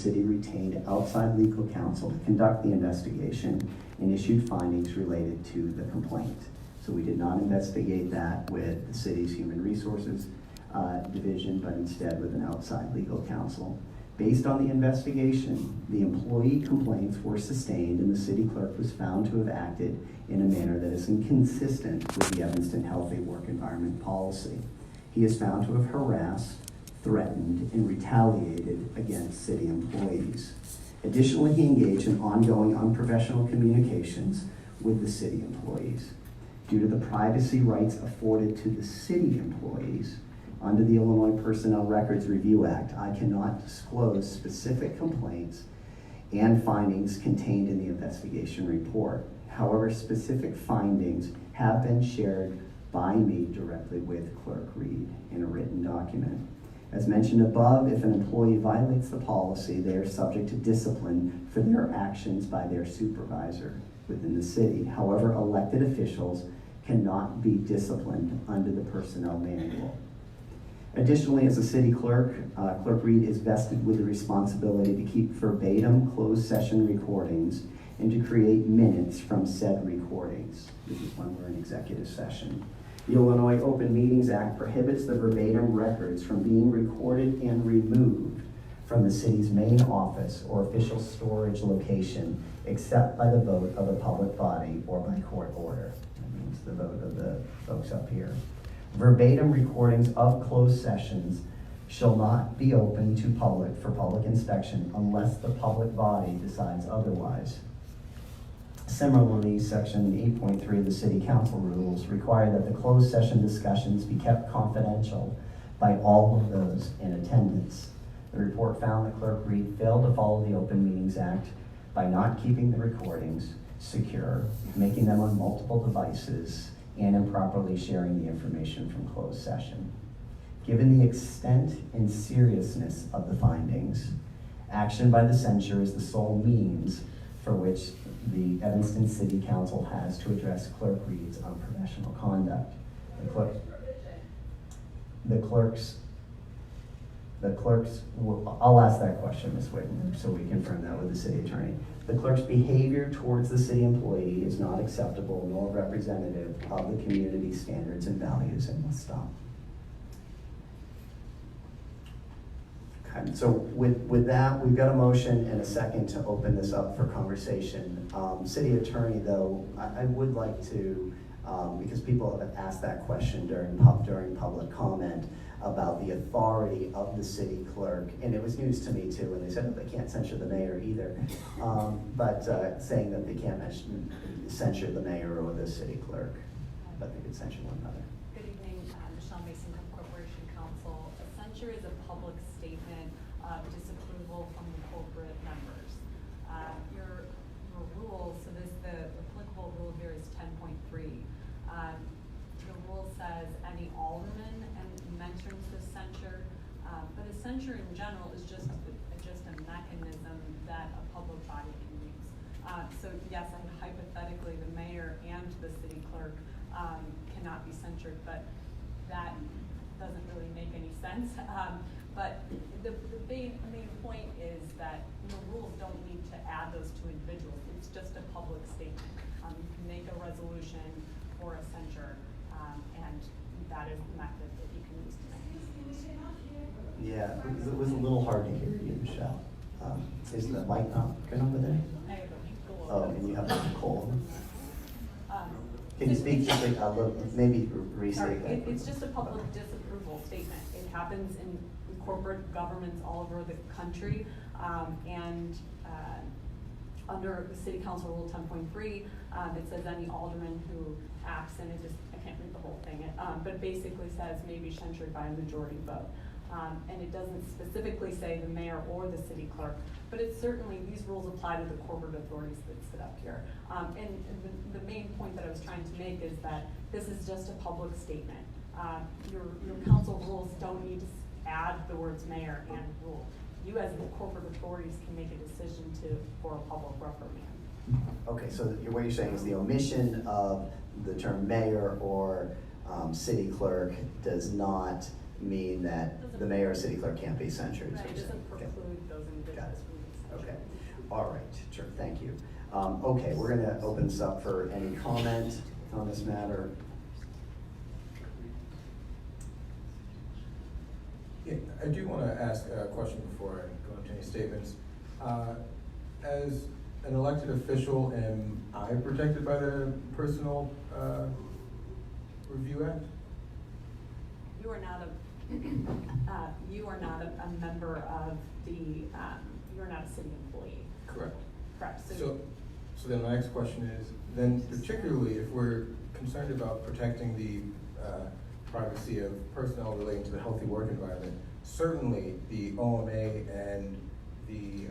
city retained outside legal counsel to conduct the investigation and issued findings related to the complaint. So we did not investigate that with the city's human resources division, but instead with an outside legal counsel. Based on the investigation, the employee complaints were sustained and the city clerk was found to have acted in a manner that is inconsistent with the Evanston Healthy Work Environment policy. He is found to have harassed, threatened, and retaliated against city employees. Additionally, he engaged in ongoing unprofessional communications with the city employees. Due to the privacy rights afforded to the city employees, under the Illinois Personnel Records Review Act, I cannot disclose specific complaints and findings contained in the investigation report. However, specific findings have been shared by me directly with Clerk Reid in a written document. As mentioned above, if an employee violates the policy, they are subject to discipline for their actions by their supervisor within the city. However, elected officials cannot be disciplined under the personnel manual. Additionally, as a city clerk, Clerk Reid is vested with the responsibility to keep verbatim closed session recordings and to create minutes from said recordings. This is when we're in executive session. The Illinois Open Meetings Act prohibits the verbatim records from being recorded and removed from the city's main office or official storage location except by the vote of a public body or by court order. That means the vote of the folks up here. Verbatim recordings of closed sessions shall not be open to public for public inspection unless the public body decides otherwise. Similarly, section 8.3 of the City Council rules require that the closed session discussions be kept confidential by all of those in attendance. The report found that Clerk Reid failed to follow the Open Meetings Act by not keeping the recordings secure, making them on multiple devices, and improperly sharing the information from closed session. Given the extent and seriousness of the findings, action by the censure is the sole means for which the Evanston City Council has to address Clerk Reid's unprofessional conduct. I'll ask that question, Ms. Whitten, so we confirm that with the city attorney. The clerk's behavior towards the city employee is not acceptable nor representative of the community standards and values and must stop. Okay, so with that, we've got a motion and a second to open this up for conversation. City attorney, though, I would like to, because people have asked that question during public comment about the authority of the city clerk, and it was news to me too, and they said that they can't censure the mayor either, but saying that they can't censure the mayor or the city clerk, but they could censure one another. Good evening, Michelle Mason, Corporation Counsel. A censure is a public statement of disapproval from the corporate members. Your rule, so the applicable rule here is 10.3. The rule says any alderman and mentions the censure, but a censure in general is just a mechanism that a public body can use. So yes, hypothetically, the mayor and the city clerk cannot be censured, but that doesn't really make any sense. But the main point is that the rules don't need to add those two individuals. It's just a public statement. You can make a resolution for a censure, and that is the method that you can use to make it. Yeah, because it was a little hard to hear you, Michelle. Is the mic not good over there? I have a cold. Oh, and you have a cold. Can you speak just like a little, maybe restate that? It's just a public disapproval statement. It happens in corporate governments all over the country, and under the City Council Rule 10.3, it says any alderman who acts, and I can't read the whole thing, but it basically says may be censured by a majority vote. And it doesn't specifically say the mayor or the city clerk, but it's certainly, these rules apply to the corporate authorities that sit up here. And the main point that I was trying to make is that this is just a public statement. Your council rules don't need to add the words mayor and rule. You as the corporate authorities can make a decision for a public reprimand. Okay, so what you're saying is the omission of the term mayor or city clerk does not mean that the mayor or city clerk can't be censured. Right, it doesn't preclude those individuals from All right, sure, thank you. Okay, we're gonna open this up for any comment on this matter. Yeah, I do want to ask a question before I go into any statements. As an elected official, am I protected by the Personal Review Act? You are not a member of the, you are not a city employee. Correct. Correct. So then my next question is, then particularly if we're concerned about protecting the privacy of personnel relating to the healthy work environment, certainly the OMA and the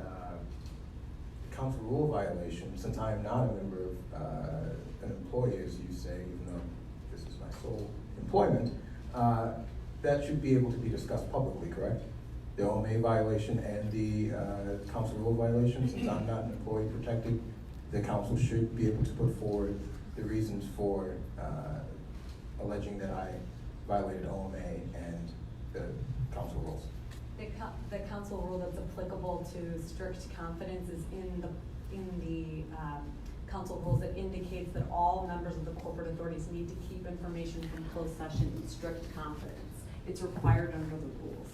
council rule violation, since I am not a member of an employee, as you say, even though this is my sole employment, that should be able to be discussed publicly, correct? The OMA violation and the council rule violation, since I'm not an employee protected, the council should be able to put forward the reasons for alleging that I violated OMA and the council rules. The council rule that's applicable to strict confidence is in the council rules that indicates that all members of the corporate authorities need to keep information from closed session in strict confidence. It's required under the rules.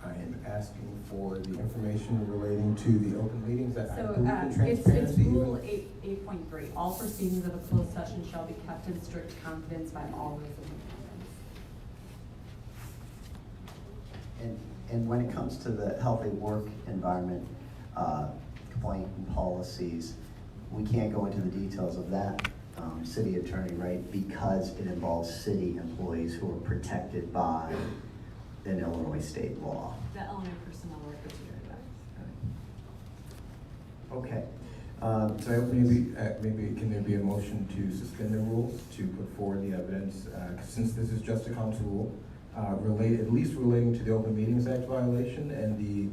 I am asking for the information relating to the open meetings that I So, believe in it's transparency. rule 8.3. All proceedings of a closed session shall be kept in strict confidence by all resident And when it comes to the healthy work environment complaint and policies, we can't go into the details of that, city attorney, right? Because it involves city employees who are protected by an Illinois state law. The Illinois Personnel Records Bureau. Okay. So maybe can there be a motion to suspend the rules to put forward the evidence, since this is just a council rule, at least relating to the Open Meetings Act violation and the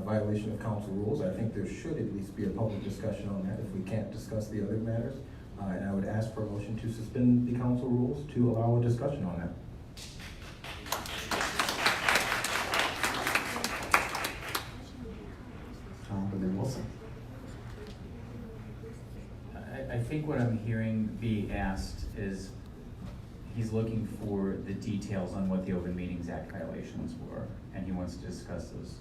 violation of council rules. I think there should at least be a public discussion on that if we can't discuss the other matters. And I would ask for a motion to suspend the council rules to allow a discussion on that. Councilman Wilson. I think what I'm hearing being asked is, he's looking for the details on what the Open Meetings Act violations were, and he wants to discuss those.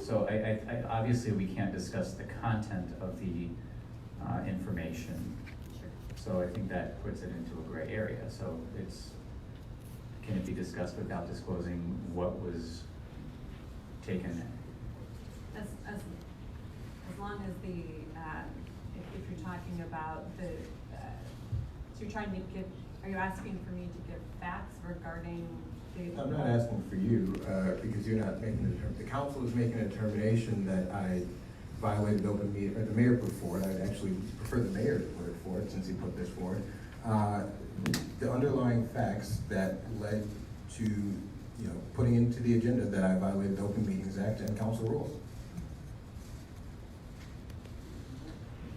So I obviously we can't discuss the content of the information. Sure. So I think that puts it into a gray area. So can it be discussed without disclosing what was taken? As long as if you're talking about so you're trying to are you asking for me to give facts regarding the? I'm not asking for you, because you're not making the council is making a determination that I violated open meeting, or the mayor put forward. I'd actually prefer the mayor to put it forward since he put this forward. The underlying facts that led to, putting into the agenda that I violated the Open Meetings Act and council rules.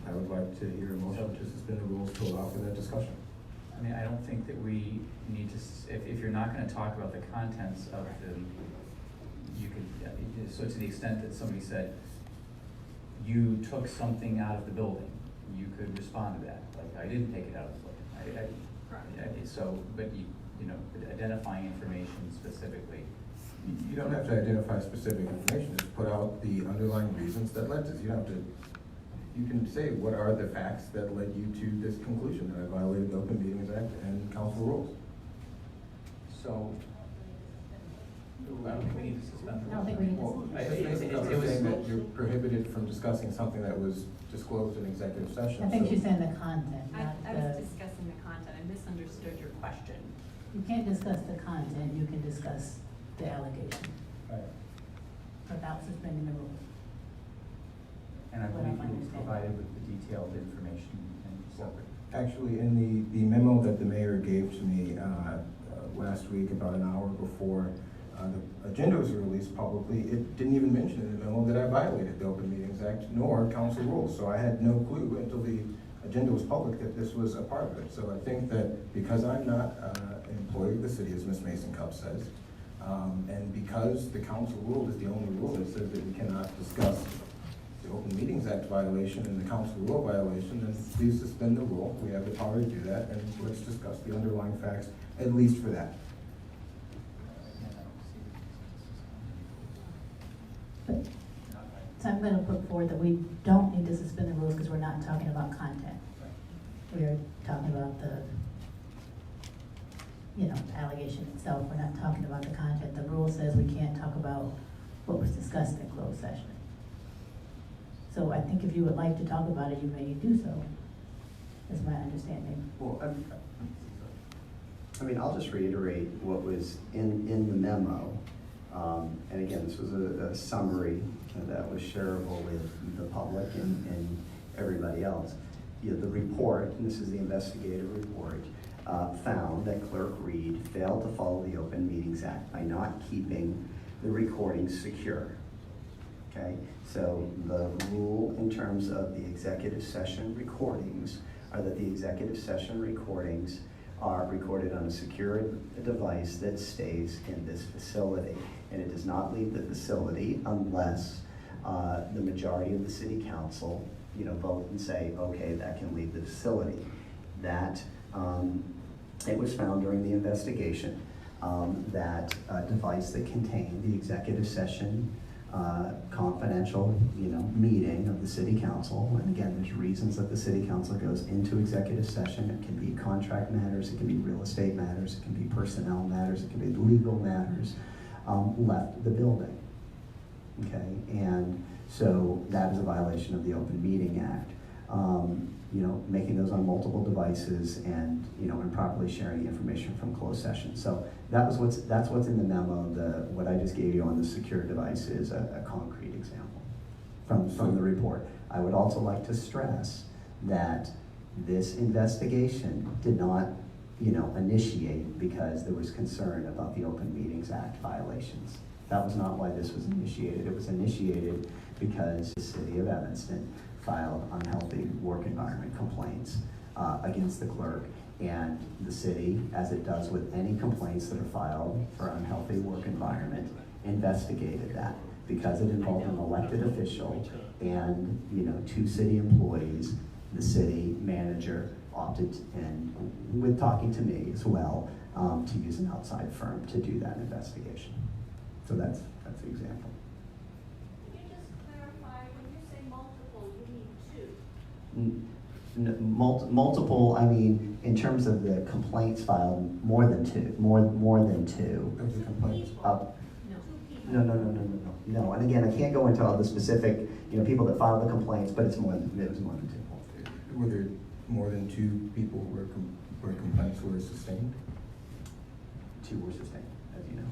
I would like to hear a motion to suspend the rules to allow for that discussion. I mean, I don't think that we need to, if you're not gonna talk about the contents of you could, so to the extent that somebody said, you took something out of the building, you could respond to that, like, I didn't take it out of the building. Correct. So, but identifying information specifically. You don't have to identify specific information, just put out the underlying reasons that led to this. You can say what are the facts that led you to this conclusion that I violated the Open Meetings Act and council rules. So, I don't think we need to suspend the rules. I don't think we need to Well, suspend I was saying that you're prohibited from discussing something that was disclosed in executive session. I think so- she's saying the content, I not was the, discussing the content. I misunderstood your question. you can't discuss the content, you can discuss the allegation Right. without suspending the rules. And I What believe I'm you understanding. provided with the detailed information and separate. Actually, in the memo that the mayor gave to me last week, about an hour before the agenda was released publicly, it didn't even mention in the memo that I violated the Open Meetings Act nor council rules. So I had no clue until the agenda was public that this was a part of it. So I think that because I'm not an employee of the city, as Ms. Mason Cup says, And because the council rule is the only rule that says that we cannot discuss the Open Meetings Act violation and the council rule violation, then please suspend the rule. We have the power to do that, and let's discuss the underlying facts, at least for that. So I'm gonna put forward that we don't need to suspend the rules because we're not talking about content. We're talking about the, allegation itself. We're not talking about the content. The rule says we can't talk about what was discussed in closed session. So I think if you would like to talk about it, you may do so. That's my understanding. Well, I'll just reiterate what was in the memo. And again, this was a summary that was shareable with the public and everybody else. The report, and this is the investigative report, found that Clerk Reid failed to follow the Open Meetings Act by not keeping the recordings secure. Okay, so the rule in terms of the executive session recordings are that the executive session recordings are recorded on a secure device that stays in this facility. And it does not leave the facility unless the majority of the city council, vote and say, okay, that can leave the facility. That, it was found during the investigation that a device that contained the executive session confidential, meeting of the city council. And again, there's reasons that the city council goes into executive session. It can be contract matters, it can be real estate matters, it can be personnel matters, it can be legal matters, left the building. Okay, and so that is a violation of the Open Meeting Act. Making those on multiple devices and, improperly sharing the information from closed session. So that's what's in the memo. What I just gave you on the secure device is a concrete example from the report. I would also like to stress that this investigation did not, initiate because there was concern about the Open Meetings Act violations. That was not why this was initiated. It was initiated because the city of Evanston filed unhealthy work environment complaints against the clerk, and the city, as it does with any complaints that are filed for unhealthy work environment, investigated that because it involved an elected official and 2 city employees. The city manager opted, and with talking to me as well, to use an outside firm to do that investigation. So that's the example. Can you just clarify, when you say multiple, you mean 2? Multiple, in terms of the complaints filed, more than 2, more than 2. Of the complaints. No, and again, I can't go into all the specific, people that filed the complaints, but it was more than 2. Were there more than 2 people where complaints were sustained? 2 were sustained, as you know.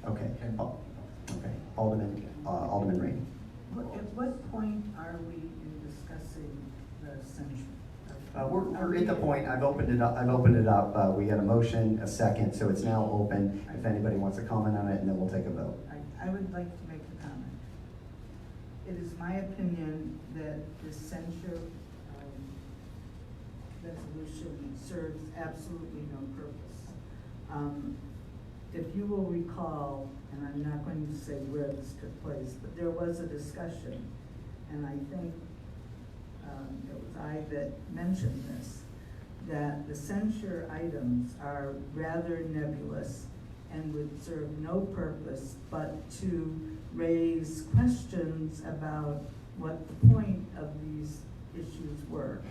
Okay, okay, Alderman Reid. At what point are we in discussing the censure? We're at the point, I've opened it up. We had a motion, a second, so it's now open. If anybody wants to comment on it, and then we'll take a vote. I would like to make a comment. It is my opinion that the censure resolution serves absolutely no purpose. If you will recall, and I'm not going to say where this took place, but there was a discussion, and I think it was I that mentioned this, that the censure items are rather nebulous and would serve no purpose but to raise questions about what the point of these issues were,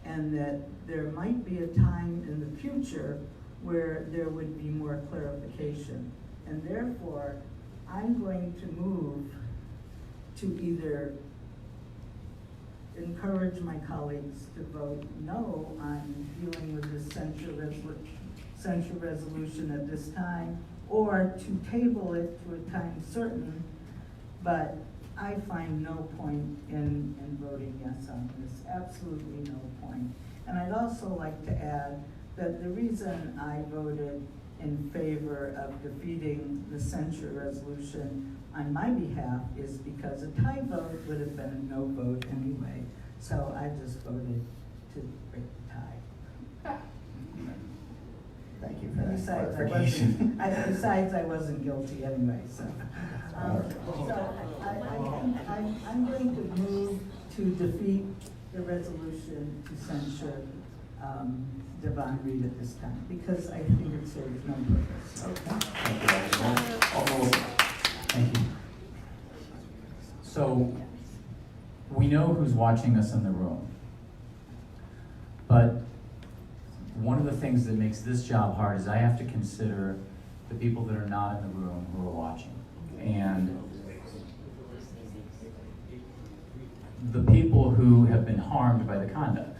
and that there might be a time in the future where there would be more clarification. And therefore, I'm going to move to either encourage my colleagues to vote no on dealing with this censure resolution at this time, or to table it to a time certain, but I find no point in voting yes on this, absolutely no point. And I'd also like to add that the reason I voted in favor of defeating the censure resolution on my behalf is because a tie vote would have been a no vote anyway. So I just voted to break the tie. Thank you for that Besides, clarification. besides, I wasn't guilty anyway, so. I'm going to move to defeat the resolution to censure Devon Reid at this time, because I think it serves no purpose. Okay. Thank you. So, we know who's watching us in the room. But one of the things that makes this job hard is I have to consider the people that are not in the room who are watching. And the people who have been harmed by the conduct.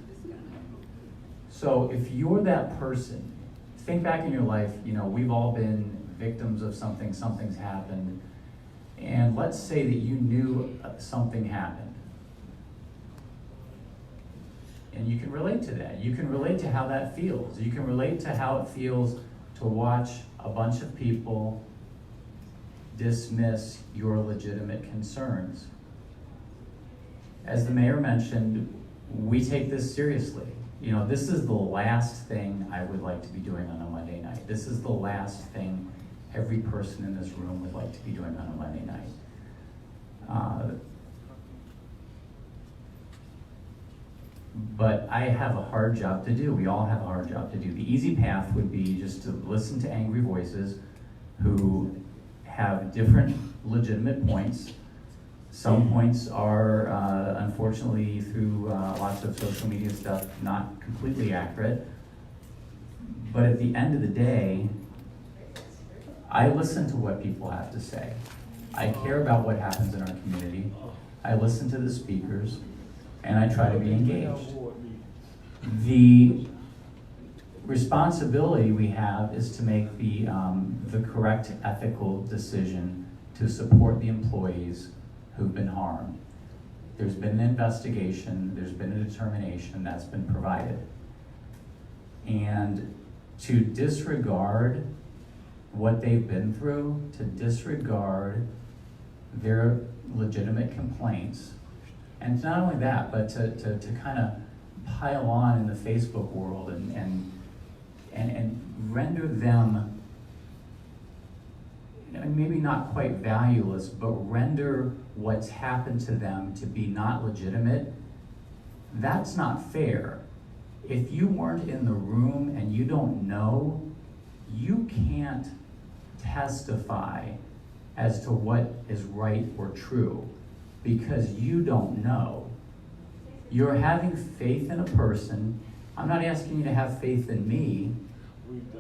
So if you're that person, think back in your life, you know, we've all been victims of something, something's happened, and let's say that you knew something happened. And you can relate to that. You can relate to how that feels. You can relate to how it feels to watch a bunch of people dismiss your legitimate concerns. As the mayor mentioned, we take this seriously. You know, this is the last thing I would like to be doing on a Monday night. This is the last thing every person in this room would like to be doing on a Monday night. But I have a hard job to do. We all have a hard job to do. The easy path would be just to listen to angry voices who have different legitimate points. Some points are, unfortunately, through lots of social media stuff, not completely accurate. But at the end of the day, I listen to what people have to say. I care about what happens in our community. I listen to the speakers, and I try to be engaged. The responsibility we have is to make the correct ethical decision to support the employees who've been harmed. There's been an investigation, there's been a determination that's been provided. And to disregard what they've been through, to disregard their legitimate complaints, and not only that, but to kind of pile on in the Facebook world and render them, maybe not quite valueless, but render what's happened to them to be not legitimate, that's not fair. If you weren't in the room and you don't know, you can't testify as to what is right or true because you don't know. You're having faith in a person. I'm not asking you to have faith in me.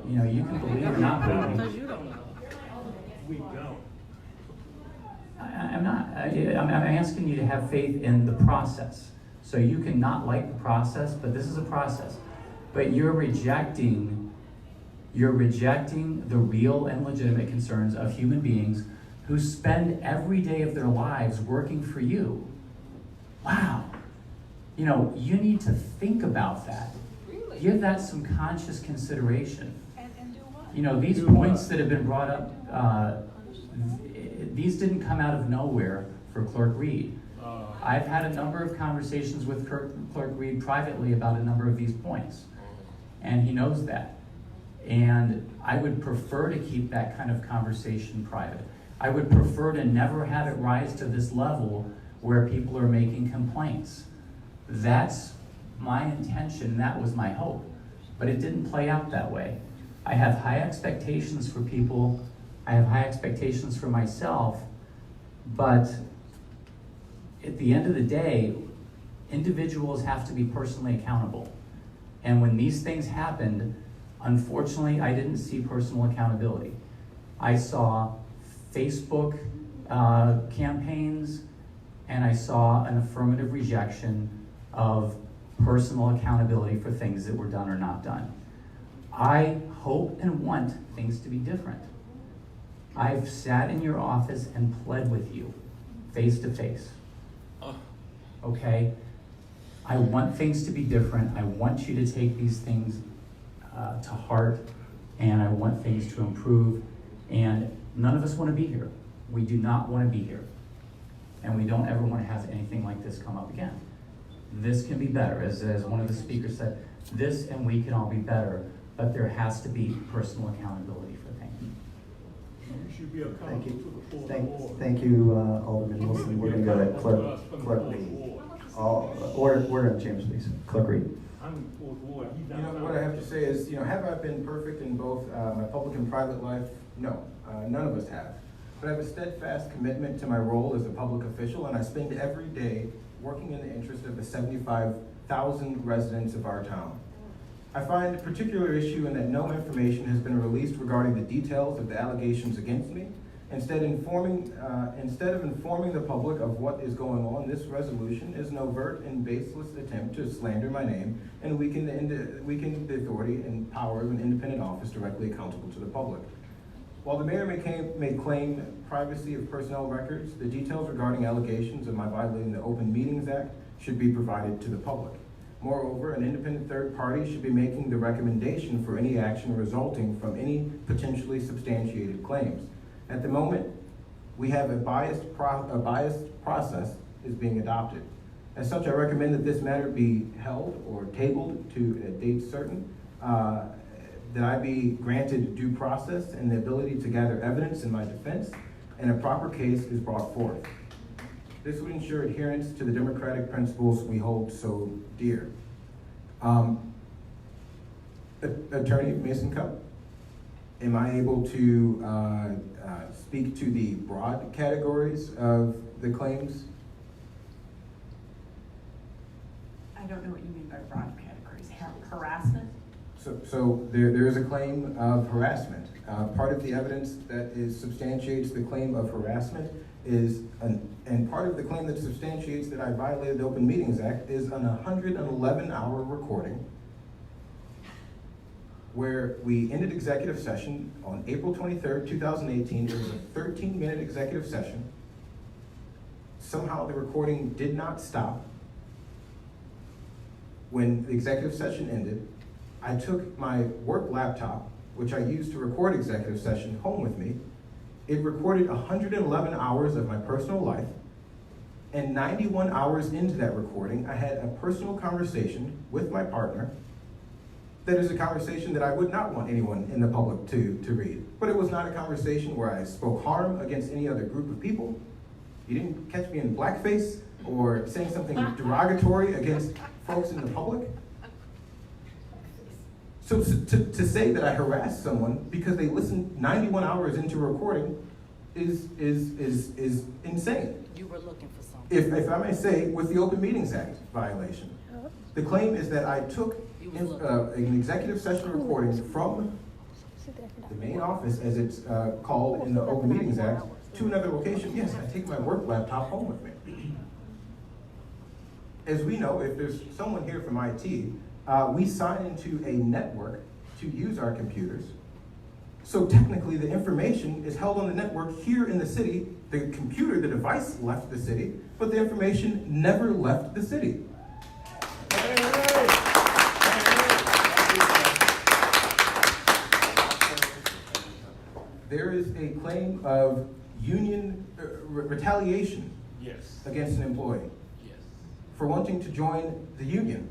You know, you can believe or not believe. We don't. I'm not. I'm asking you to have faith in the process. So you can not like the process, but this is a process. But you're rejecting the real and legitimate concerns of human beings who spend every day of their lives working for you. Wow. You know, you need to think about that. Really? Give that some conscious consideration. And do what? You know, these points that have been brought up, these didn't come out of nowhere for Clerk Reid. I've had a number of conversations with Clerk Reid privately about a number of these points, and he knows that. And I would prefer to keep that kind of conversation private. I would prefer to never have it rise to this level where people are making complaints. That's my intention, that was my hope. But it didn't play out that way. I have high expectations for people, I have high expectations for myself, but at the end of the day, individuals have to be personally accountable. And when these things happened, unfortunately, I didn't see personal accountability. I saw Facebook campaigns, and I saw an affirmative rejection of personal accountability for things that were done or not done. I hope and want things to be different. I've sat in your office and pled with you, face to face. Okay? I want things to be different. I want you to take these things to heart, and I want things to improve. And none of us want to be here. We do not want to be here. And we don't ever want to have anything like this come up again. This can be better. As one of the speakers said, this and we can all be better. but there has to be personal accountability for things. You should be accountable Thank to you. the full board. Thank you, Alderman Wilson. We're gonna go to Clerk Reid. Order in chambers, please. Clerk Reid. I'm in the fourth ward. He's You know, downtown. what I have to say is, have I been perfect in both my public and private life? No, none of us have. But I have a steadfast commitment to my role as a public official, and I spend every day working in the interest of the 75,000 residents of our town. I find a particular issue in that no information has been released regarding the details of the allegations against me. Instead of informing the public of what is going on, this resolution is an overt and baseless attempt to slander my name and weaken the authority and power of an independent office directly accountable to the public. While the mayor may claim privacy of personnel records, the details regarding allegations of my violating the Open Meetings Act should be provided to the public. Moreover, an independent third party should be making the recommendation for any action resulting from any potentially substantiated claims. At the moment, we have a biased process is being adopted. As such, I recommend that this matter be held or tabled to a date certain, that I be granted due process and the ability to gather evidence in my defense, and a proper case is brought forth. This would ensure adherence to the democratic principles we hold so dear. Attorney Mason Cup, am I able to speak to the broad categories of the claims? I don't know what you mean by broad categories. Harassment? So there is a claim of harassment. Part of the evidence that substantiates the claim of harassment and part of the claim that substantiates that I violated the Open Meetings Act is an 111-hour recording where we ended executive session on April 23rd, 2018. It was a 13-minute executive session. Somehow the recording did not stop. When the executive session ended, I took my work laptop, which I used to record executive session, home with me. It recorded 111 hours of my personal life, and 91 hours into that recording, I had a personal conversation with my partner. That is a conversation that I would not want anyone in the public to read. But it was not a conversation where I spoke harm against any other group of people. You didn't catch me in blackface or saying something derogatory against folks in the public. So to say that I harassed someone because they listened 91 hours into a recording is insane. You were looking for something. If I may say, with the Open Meetings Act violation, the claim is that I took an executive session recording from the main office, as it's called in the Open Meetings Act, to another location. Yes, I take my work laptop home with me. As we know, if there's someone here from IT, we sign into a network to use our computers. So technically the information is held on the network here in the city. The computer, the device left the city, but the information never left the city. There is a claim of union retaliation Yes. against an employee Yes. for wanting to join the union.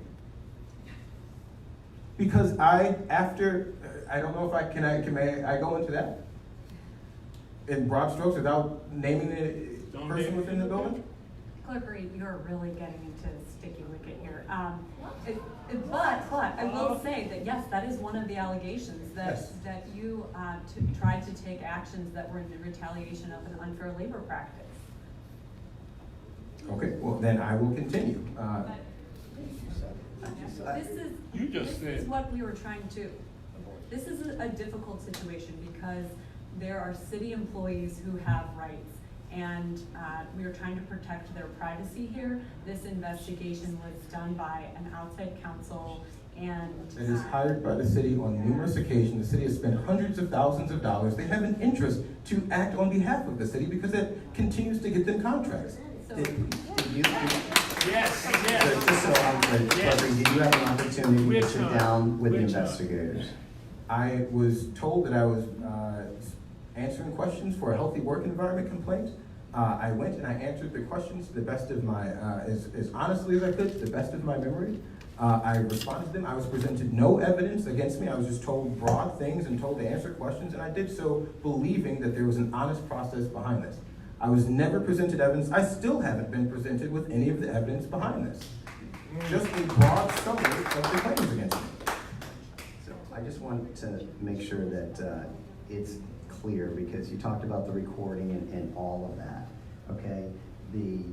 Because I don't know if may I go into that in broad strokes without naming the person within the building? Clerk Reid, you're really getting into sticky wicket here. But I will say that yes, that is one of the allegations Yes. that you tried to take actions that were in retaliation of an unfair labor practice. Okay, well then I will continue. This is what we were trying to. This is a difficult situation because there are city employees who have rights, and we are trying to protect their privacy here. This investigation was done by an outside counsel, and It is hired by the city on numerous occasions. The city has spent hundreds of thousands of dollars. They have an interest to act on behalf of the city because it continues to get them contracts. so. Did you? Yes, So yes. just so I'm clear, Yes. did you have an opportunity to Which sit one? down with the Which one? investigators? I was told that I was answering questions for a healthy work environment complaint. I went and I answered the questions to the best of my, as honestly as I could, to the best of my memory. I responded to them. I was presented no evidence against me. I was just told broad things and told to answer questions, and I did so believing that there was an honest process behind this. I was never presented evidence. I still haven't been presented with any of the evidence behind this. Just a broad summary of the claims against me. So I just want to make sure that it's clear, because you talked about the recording and all of that, okay? The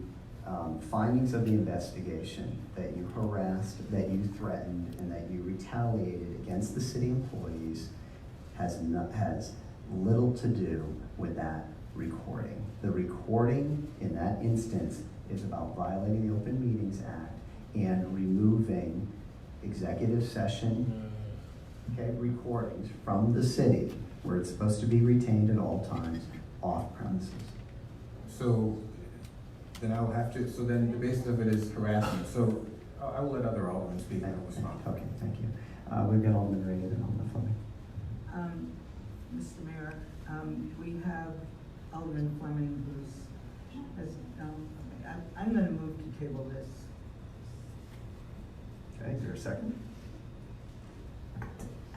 findings of the investigation, that you harassed, that you threatened, and that you retaliated against the city employees has little to do with that recording. The recording in that instance is about violating the Open Meetings Act and removing executive session, okay, recordings from the city where it's supposed to be retained at all times off premises. So then I'll have to, so then the basis of it is harassment. So I will let other aldermen speak and I'll respond. Okay, thank you. We've got Alderman Reid and Alderman Fleming. Mr. Mayor, we have Alderman Fleming I'm gonna move to table this. Okay, is there a second?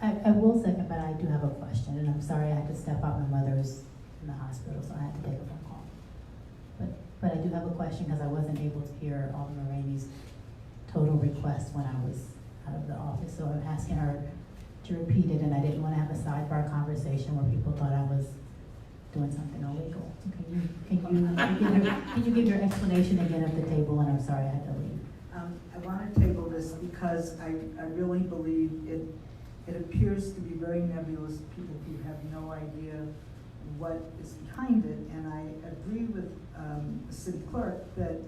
I will second, but I do have a question, and I'm sorry I had to step out. My mother's in the hospital, so I had to take a phone call. But I do have a question, because I wasn't able to hear Alderman Rainey's total request when I was out of the office, so I'm asking her to repeat it, and I didn't want to have a sidebar conversation where people thought I was doing something illegal. So can you give your explanation again at the table, and I'm sorry I had to leave. I want to table this because I really believe it appears to be very nebulous to people who have no idea what is behind it, and I agree with the city clerk that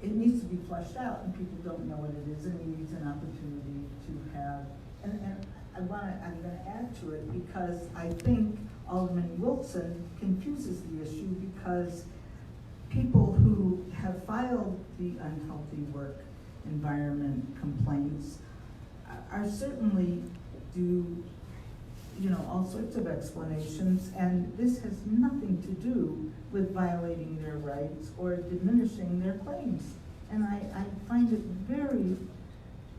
it needs to be fleshed out, and people don't know what it is, and he needs an opportunity to have, and I'm gonna add to it because I think Alderman Wilson confuses the issue, because people who have filed the unhealthy work environment complaints are certainly due, all sorts of explanations, and this has nothing to do with violating their rights or diminishing their claims. And I find it very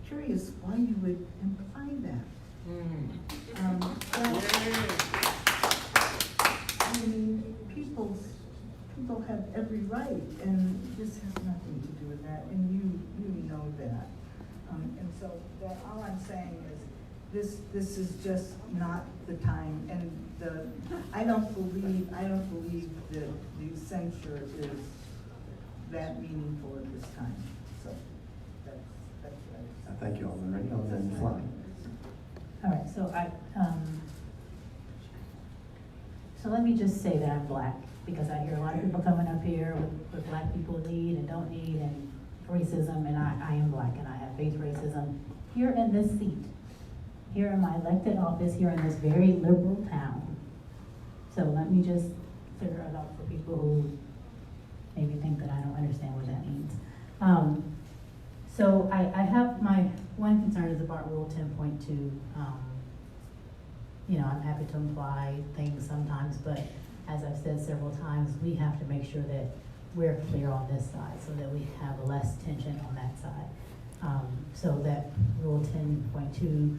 curious why you would imply that. I mean, people have every right, and this has nothing to do with that, and you know that. And so that all I'm saying is this is just not the time, and I don't believe that the censure is that meaningful at this time. So that's what I was. Thank you, Alderman Reid. Alderman Fleming. All right, so let me just say that I'm Black, because I hear a lot of people coming up here with what Black people need and don't need, and racism, and I am Black, and I have faced racism here in this seat, here in my elected office, here in this very liberal town. So let me just figure it out for people who maybe think that I don't understand what that means. So I have my one concern is about Rule 10.2. I'm happy to imply things sometimes, but as I've said several times, we have to make sure that we're clear on this side so that we have less tension on that side. So that Rule 10.2,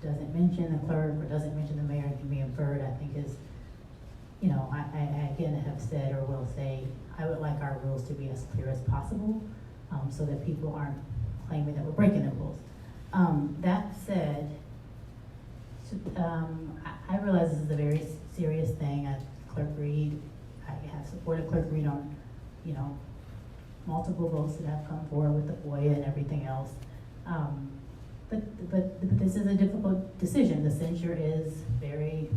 doesn't mention the clerk or doesn't mention the mayor and can be inferred, I think is, I again have said or will say, I would like our rules to be as clear as possible, so that people aren't claiming that we're breaking the rules. That said, I realize this is a very serious thing. Clerk Reid, I have supported Clerk Reid on, multiple votes that have come forward with the FOIA and everything else. But this is a difficult decision. The censure is very,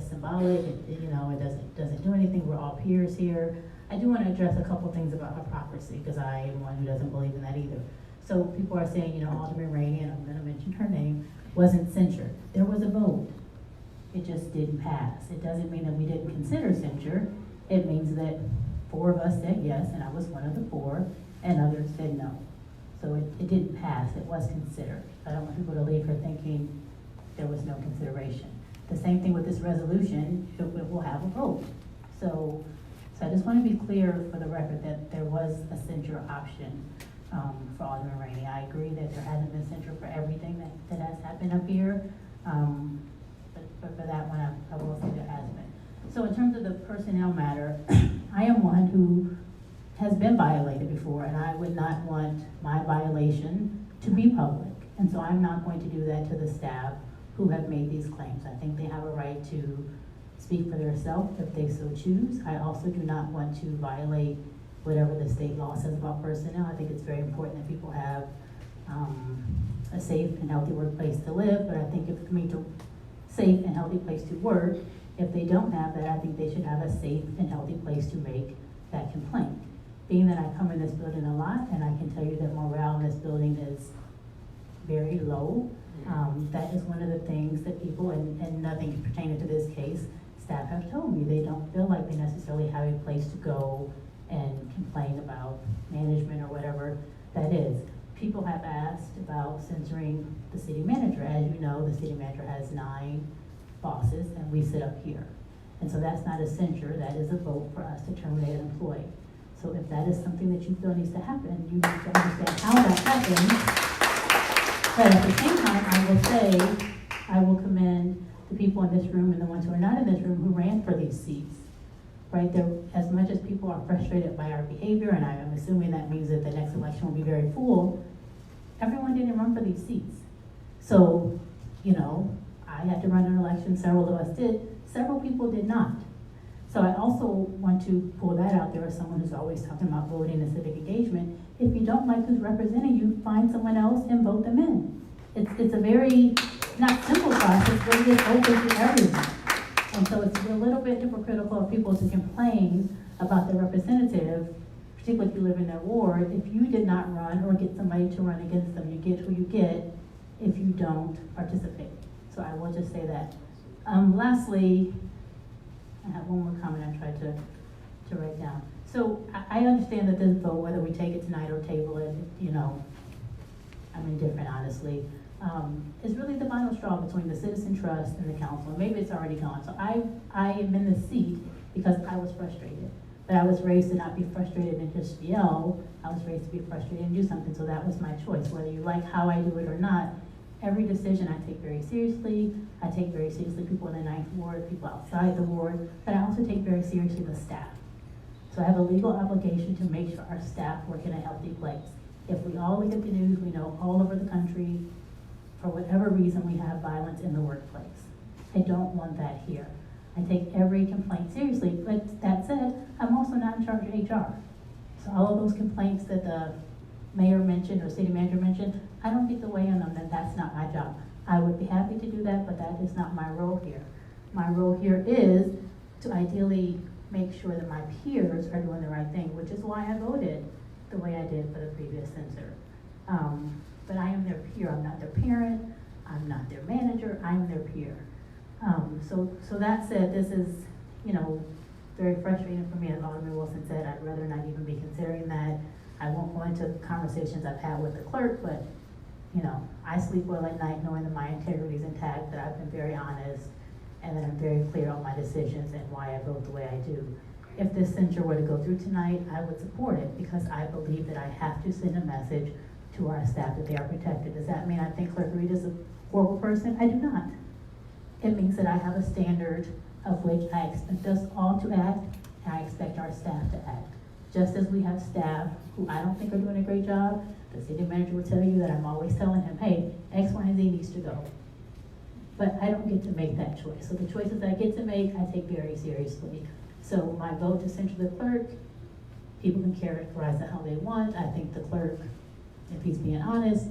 symbolic. It doesn't do anything. We're all peers here. I do want to address a couple things about hypocrisy, because I am one who doesn't believe in that either. So people are saying, Alderman Rainey, and I'm going to mention her name, wasn't censured. There was a vote. It just didn't pass. It doesn't mean that we didn't consider censure. It means that 4 of us said yes, and I was one of the 4, and others said no. So it didn't pass. It was considered. I don't want people to leave here thinking there was no consideration. The same thing with this resolution, it will have a vote. So So I just want to be clear for the record that there was a censure option for Alderman Rainey. I agree that there hasn't been censure for everything that has happened up here, but for that one, I will say there has been. So in terms of the personnel matter, I am one who has been violated before, and I would not want my violation to be public. And so I'm not going to do that to the staff who have made these claims. I think they have a right to speak for themselves if they so choose. I also do not want to violate whatever the state law says about personnel. I think it's very important that people have a safe and healthy workplace to live, but I think if I mean to safe and healthy place to work, if they don't have that, I think they should have a safe and healthy place to make that complaint. Being that I come in this building a lot, and I can tell you that morale in this building is very low, that is one of the things that people, and nothing pertaining to this case, staff have told me. They don't feel like they necessarily have a place to go and complain about management or whatever that is. People have asked about censoring the city manager. As you know, the city manager has 9 bosses, and we sit up here. And so that's not a censure, that is a vote for us to terminate an employee. So if that is something that you feel needs to happen, you need to understand how that happens. But at the same time, I will say, I will commend the people in this room and the ones who are not in this room who ran for these seats. Right there, as much as people are frustrated by our behavior, and I am assuming that means that the next election will be very full, everyone didn't run for these seats. So, you know, I had to run an election, several of us did, several people did not. So I also want to pull that out there as someone who's always talking about voting and civic engagement. If you don't like who's representing you, find someone else and vote them in. It's a very, not simple process, but it is open to everyone. And so it's a little bit hypocritical of people to complain about their representative, particularly if you live in their ward, if you did not run or get somebody to run against them. You get who you get if you don't participate. So I will just say that. Lastly, I have one more comment I tried to write down. So I understand that this vote, whether we take it tonight or table it, you know, I'm indifferent, honestly, is really the final straw between the citizen trust and the council. Maybe it's already gone. So I am in this seat because I was frustrated. But I was raised to not be frustrated and just yell. I was raised to be frustrated and do something. So that was my choice. Whether you like how I do it or not, every decision I take very seriously. I take very seriously people in the 9th ward, people outside the ward, but I also take very seriously the staff. So I have a legal obligation to make sure our staff work in a healthy place. If we all look at the news, we know all over the country, for whatever reason, we have violence in the workplace. I don't want that here. I take every complaint seriously, but that said, I'm also not in charge of HR. So all of those complaints that the mayor mentioned or city manager mentioned, I don't get to weigh in on them. That's not my job. I would be happy to do that, but that is not my role here. My role here is to ideally make sure that my peers are doing the right thing, which is why I voted the way I did for the previous censor. But I am their peer. I'm not their parent. I'm not their manager. I'm their peer. So that said, this is, you know, very frustrating for me. As Alderman Wilson said, I'd rather not even be considering that. I won't go into conversations I've had with the clerk, but, you know, I sleep well at night knowing that my integrity is intact, that I've been very honest, and that I'm very clear on my decisions and why I vote the way I do. If this censure were to go through tonight, I would support it because I believe that I have to send a message to our staff that they are protected. Does that mean I think Clerk Reid is a horrible person? I do not. It means that I have a standard of which I expect us all to act, and I expect our staff to act. Just as we have staff who I don't think are doing a great job, the city manager will tell you that I'm always telling him, hey, X, Y, and Z needs to go. But I don't get to make that choice. So the choices I get to make, I take very seriously. So my vote to censure the clerk, people can characterize it how they want. I think the clerk, if he's being honest,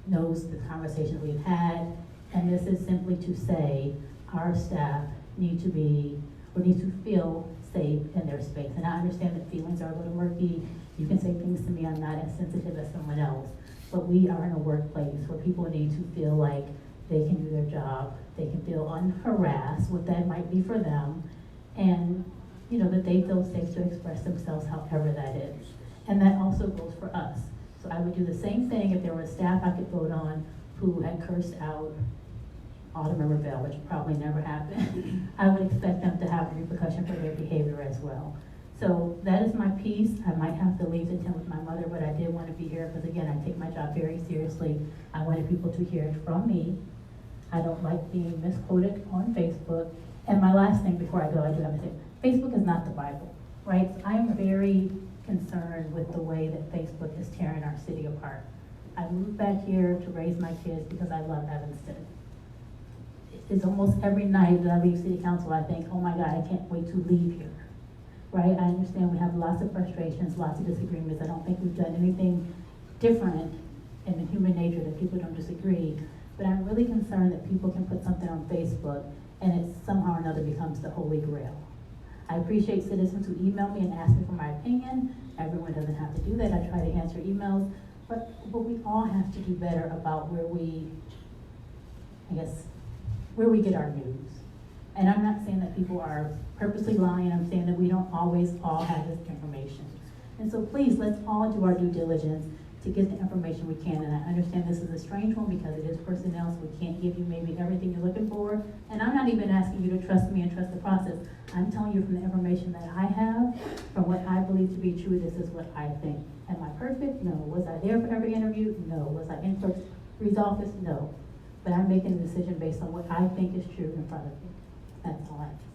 knows the conversations we've had. And this is simply to say our staff need to be, or need to feel safe in their space. And I understand that feelings are a little murky. You can say things to me, I'm not as sensitive as someone else. But we are in a workplace where people need to feel like they can do their job. They can feel unharassed, what that might be for them. And, you know, that they feel safe to express themselves however that is. And that also goes for us. So I would do the same thing if there was staff I could vote on who had cursed out Alderman Revelle, which probably never happened. I would expect them to have repercussion for their behavior as well. So that is my piece. I might have to leave to attend with my mother, but I did want to be here because again, I take my job very seriously. I wanted people to hear it from me. I don't like being misquoted on Facebook. And my last thing before I go, I do have to say, Facebook is not the Bible, right? I am very concerned with the way that Facebook is tearing our city apart. I moved back here to raise my kids because I love Evanston. It's almost every night that I leave city council, I think, oh my God, I can't wait to leave here, right? I understand we have lots of frustrations, lots of disagreements. I don't think we've done anything different in the human nature that people don't disagree. But I'm really concerned that people can put something on Facebook and it somehow or another becomes the holy grail. I appreciate citizens who email me and ask me for my opinion. Everyone doesn't have to do that. I try to answer emails, but we all have to do better about where we get our news. And I'm not saying that people are purposely lying. I'm saying that we don't always all have this information. And so please, let's all do our due diligence to get the information we can. And I understand this is a strange one because it is personnel, so we can't give you maybe everything you're looking for. And I'm not even asking you to trust me and trust the process. I'm telling you from the information that I have, from what I believe to be true, this is what I think. Am I perfect? No. Was I there for every interview? No. Was I in Clerk Reid's office? No. But I'm making a decision based on what I think is true in front of me. That's all I have to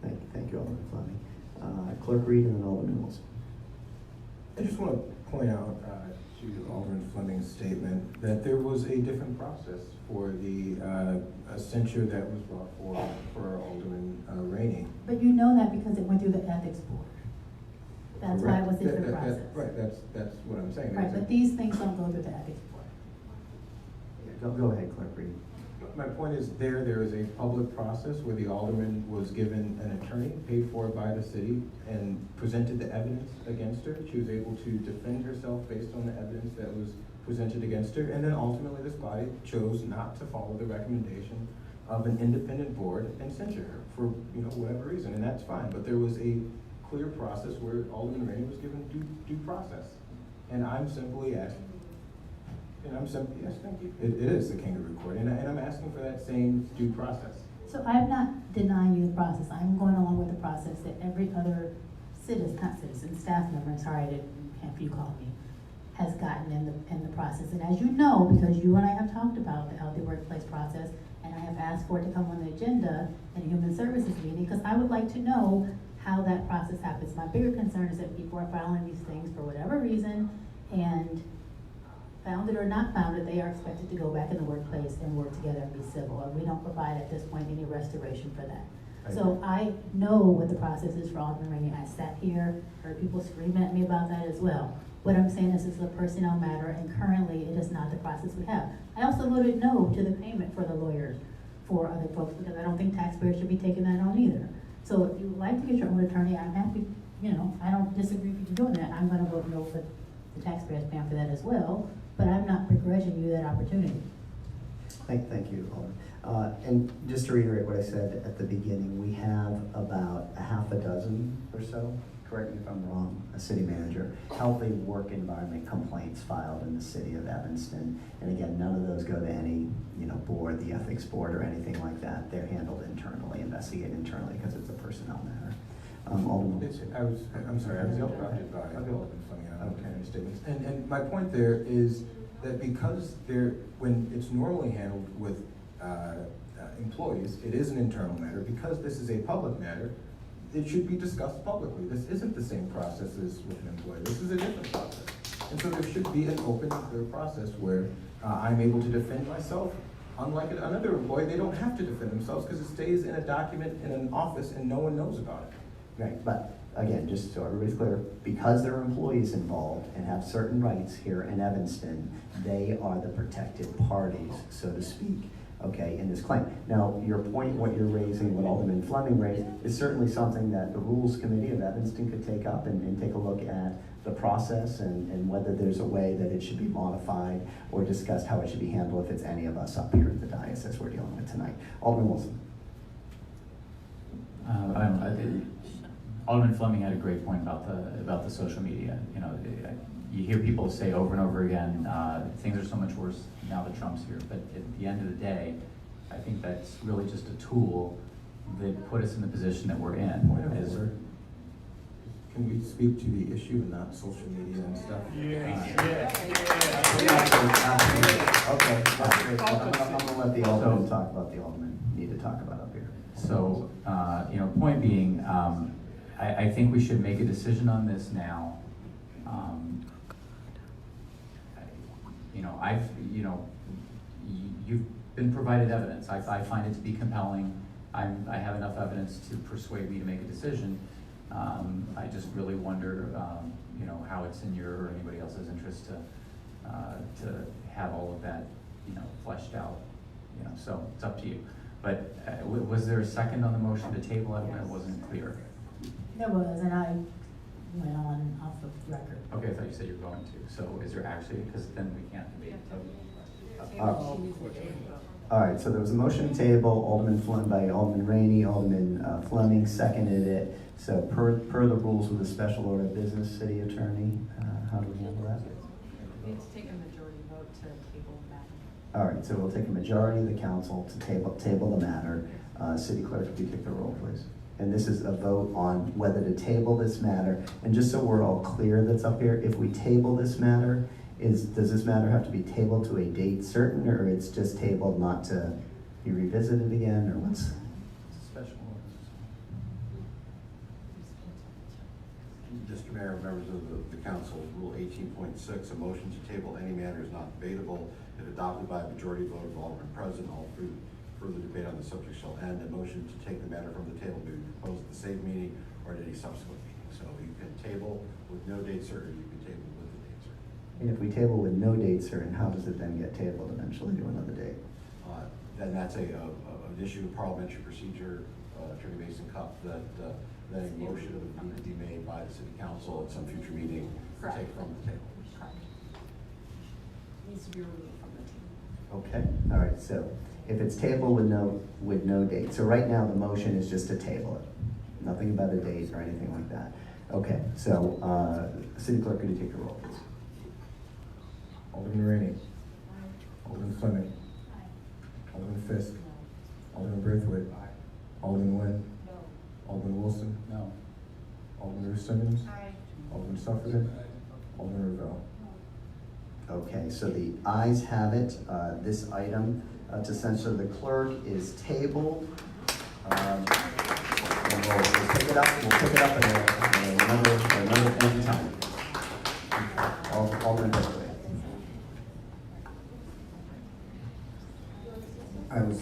say. Thank you, Alderman Fleming. Clerk Reid and then Alderman Wilson. I just want to point out to Alderman Fleming's statement that there was a different process for the censure that was brought forward for Alderman Rainey. But you know that because it went through the ethics board. That's why it was a different process. Right, that's what I'm saying. Right, but these things don't go through the ethics board. Go ahead, Clerk Reid. My point is there is a public process where the alderman was given an attorney paid for by the city and presented the evidence against her. She was able to defend herself based on the evidence that was presented against her. And then ultimately this body chose not to follow the recommendation of an independent board and censure her for whatever reason, and that's fine. But there was a clear process where Alderman Rainey was given due process. And I'm simply asking, yes, thank you. It is the kangaroo court, and I'm asking for that same due process. So I'm not denying you the process. I'm going along with the process that every other staff member, I'm sorry, I didn't have you call me, has gotten in the process. And as you know, because you and I have talked about the healthy workplace process, and I have asked for it to come on the agenda in Human Services meeting, because I would like to know how that process happens. My bigger concern is that people are filing these things for whatever reason, and founded or not founded, they are expected to go back in the workplace and work together and be civil. And we don't provide at this point any restoration for that. So I know what the process is for Alderman Rainey. I sat here, heard people scream at me about that as well. What I'm saying is this is a personnel matter, and currently it is not the process we have. I also voted no to the payment for the lawyers for other folks because I don't think taxpayers should be taking that on either. So if you would like to get your own attorney, I'm happy, I don't disagree with you doing that. I'm gonna vote no for the taxpayers paying for that as well, but I'm not begrudging you that opportunity. Thank you, Alderman. And just to reiterate what I said at the beginning, we have about a half a dozen or so, correct me if I'm wrong, a city manager, healthy work environment complaints filed in the city of Evanston. And again, none of those go to any, board, the ethics board or anything like that. They're handled internally, investigated internally because it's a personnel matter. Alderman. I'm sorry, I was interrupted by Alderman Fleming. I don't carry any statements. And my point there is that because when it's normally handled with employees, it is an internal matter. Because this is a public matter, it should be discussed publicly. This isn't the same process as with an employee. This is a different process. And so there should be an open and clear process where I'm able to defend myself. Unlike another employee, they don't have to defend themselves because it stays in a document in an office and no one knows about it. Right, but again, just so everybody's clear, because there are employees involved and have certain rights here in Evanston, they are the protected parties, so to speak, okay, in this claim. Now, your point, what you're raising, what Alderman Fleming raised, is certainly something that the Rules Committee of Evanston could take up and take a look at the process and whether there's a way that it should be modified or discussed how it should be handled if it's any of us up here at the dais as we're dealing with tonight. Alderman Wilson. Alderman Fleming had a great point about the social media. You hear people say over and over again, things are so much worse now that Trump's here. But at the end of the day, I think that's really just a tool that put us in the position that we're in. can we speak to the issue and not social media and stuff? Okay, that's great. I'm gonna let the alderman talk about the alderman need to talk about up here. So, point being, I think we should make a decision on this now. You've been provided evidence. I find it to be compelling. I have enough evidence to persuade me to make a decision. I just really wonder, how it's in your or anybody else's interest to have all of that, fleshed out. So it's up to you. But was there a second on the motion to table? It wasn't clear. There was, and I went on off the record. Okay, I thought you said you were going to. So is there actually, because then we can't debate. All right, so there was a motion to table, Alderman Flynn by Alderman Rainey, Alderman Fleming seconded it. So per the rules of the special order of business, city attorney, how do we handle that? We need to take a majority vote to table the matter. All right, so we'll take a majority of the council to table the matter. City clerk, if you take the roll, please. And this is a vote on whether to table this matter. And just so we're all clear that's up here, if we table this matter, does this matter have to be tabled to a date certain, or it's just tabled not to be revisited again, or what's? Special Mr. Mayor, members of the council, Rule 18.6, a motion to table any matter is not debatable. If adopted by a majority vote of Alderman present, all further debate on the subject shall end. A motion to take the matter from the table may be proposed at the same meeting or at any subsequent meeting. So you can table with no date certain, you can table with a date certain. And if we table with no date certain, how does it then get tabled eventually to another date? Then that's an issue of parliamentary procedure, Attorney Mason Cup, that a motion would need to be made by the city council at some future meeting to take from the table. Correct. Needs to be removed from the table. Okay, all right, so if it's tabled with no date, so right now the motion is just to table it. Nothing about a date or anything like that. Okay, so, city clerk, could you take the roll, please? Alderman Rainey. Alderman Fleming. Alderman Fisk. Alderman Braithwaite. Alderman Nguyen. Alderman Wilson. No. Alderman Ruth Simmons. Alderman Suffolk. Alderman Ravel. Okay, so the ayes have it. This item to censure the clerk is tabled. And we'll pick it up at another point in time. Alderman Braithwaite. I was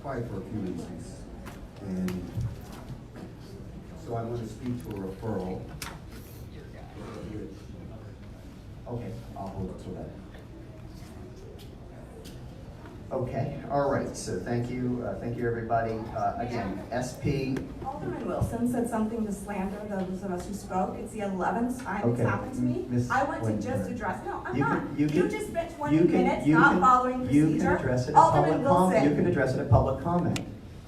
quiet for a few reasons, and so I want to speak to a referral. Okay, I'll hold it to that. Okay, all right, so thank you everybody. Again, SP. Alderman Wilson said something to slander those of us who spoke. It's the 11th time it's Okay. happened to me. Miss I want to Winter. just address, no, I'm You not. can- you You can- just spent 20 You can- minutes you not can- following procedure. You can address it as Alderman public comment. You Wilson, can address it at public comment.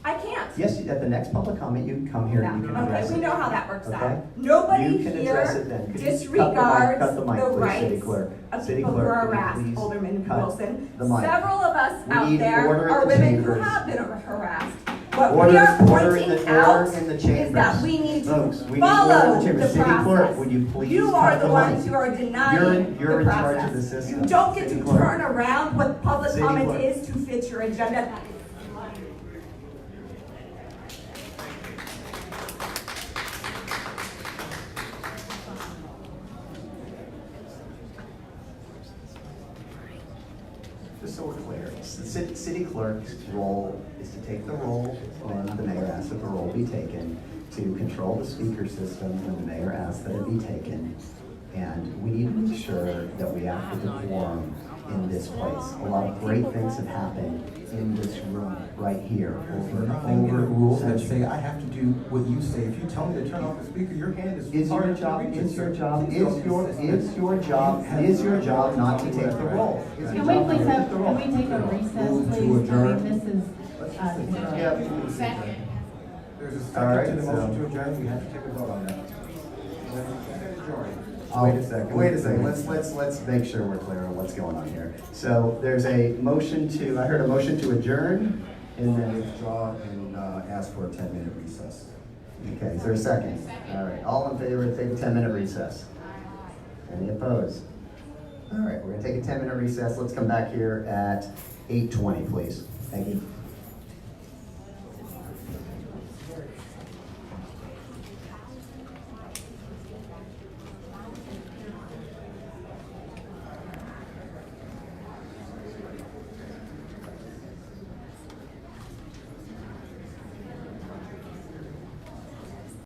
I can't. Yes, at the next public comment, you can come here and you can address it. Okay, we know how that works Okay? out. Nobody You can address it then. here Could you disregards cut the mic, the please, City rights Clerk? of City people who Clerk, are could you harassed, please Alderman cut Wilson. the mic? Several of us We out need there order at are the women who chambers. have been harassed. What Order- we are order in pointing the- out order in the is chambers. that we need Folks, to we need order in follow the chambers. the City Clerk, process. would you please You are cut the the ones mic? who are denying You're the in charge process. of the system. You don't get City to Clerk. turn around what public City comment Clerk. is to fit your agenda. Just so we're clear, the city clerk's role is to take the roll when the mayor asks that the roll be taken, to control the speaker system when the mayor asks that it be taken. And we need to make sure that we act with a quorum in this place. A lot of great things have happened in this room right here. Nothing in the rules that say I have to do what you say. If you tell me to turn off the speaker, your hand is. Is your job not to take the roll? Is Can your we job please not to have, take the roll? can we take a recess, Move to please? I mean, adjourn. this is, Yeah. There's a All right, second to the motion so- to adjourn, we have to take a vote on that. Wait a second, let's make sure we're clear on what's going on here. So there's a motion I heard a motion to adjourn, and then, Withdraw and ask for a 10-minute recess. Okay, is there a second? All right, all in favor, take a 10-minute recess. Any opposed? All right, we're gonna take a 10-minute recess. Let's come back here at 8:20, please. Thank you.